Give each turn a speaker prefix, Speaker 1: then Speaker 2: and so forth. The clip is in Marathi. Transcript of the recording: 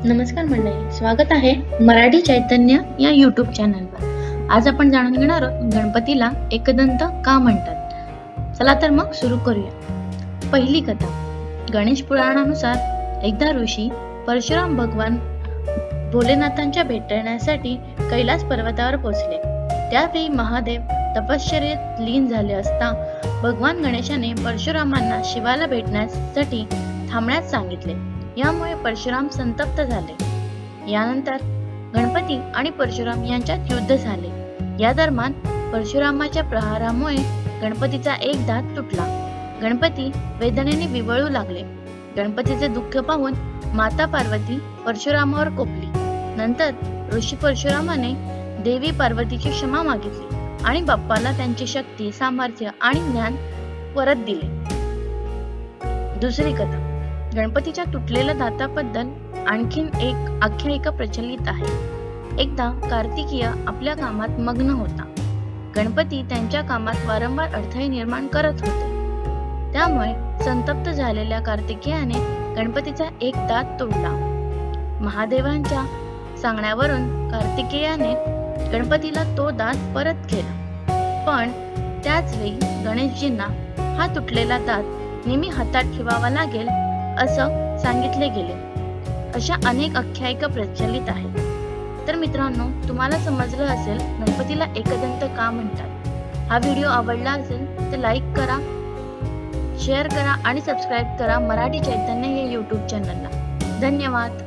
Speaker 1: नमस्कार मंडळी, स्वागत आहे मराठी चैतन्य या YouTube चॅनलवर। आज आपण जाणून घेणार आहोत गणपतीला एकदंत का म्हणतात। चला तर मग सुरू करूया। पहिली कथा। गणेश पुराणानुसार एकदा ऋषी परशुराम भगवान भोलेनाथांच्या भेटण्यासाठी कैलास पर्वतावर पोहोचले। त्यावेळी महादेव तपश्चर्येत लीन झाले असता भगवान गणेशाने परशुरामांना शिवाला भेटण्यासाठी थांबण्यास सांगितले। यामुळे परशुराम संतप्त झाले। यानंतर गणपती आणि परशुराम यांच्यात युद्ध झाले। या दरम्यान परशुरामाच्या प्रहारामुळे गणपतीचा एक दात तुटला। गणपती वेदनेने विवळू लागले। गणपतीचे दुःख पाहून माता पार्वती परशुरामावर कोपली। नंतर ऋषी परशुरामाने देवी पार्वतीची क्षमा मागितली आणि बाप्पाला त्यांची शक्ती, सामर्थ्य आणि ज्ञान परत दिले। दुसरी कथा। गणपतीच्या तुटलेल्या दाताबद्दल आणखीन एक आख्यायिका प्रचलित आहे। एकदा कार्तिकेय आपल्या कामात मग्न होता। गणपती त्यांच्या कामात वारंवार अडथळे निर्माण करत होते। त्यामुळे संतप्त झालेल्या कार्तिकेयाने गणपतीचा एक दात तोडला। महादेवांच्या सांगण्यावरून कार्तिकेयाने गणपतीला तो दात परत केला। पण त्याच वेळी गणेशजींना हा तुटलेला दात नेहमी हातात ठेवावा लागेल असं सांगितले गेले। अशा अनेक आख्यायिका प्रचलित आहेत। तर मित्रांनो, तुम्हाला समजलं असेल गणपतीला एकदंत का म्हणतात। हा व्हिडिओ आवडला असेल तर लाईक करा, शेअर करा आणि सबस्क्राईब करा मराठी चैतन्य या YouTube चॅनलला। धन्यवाद।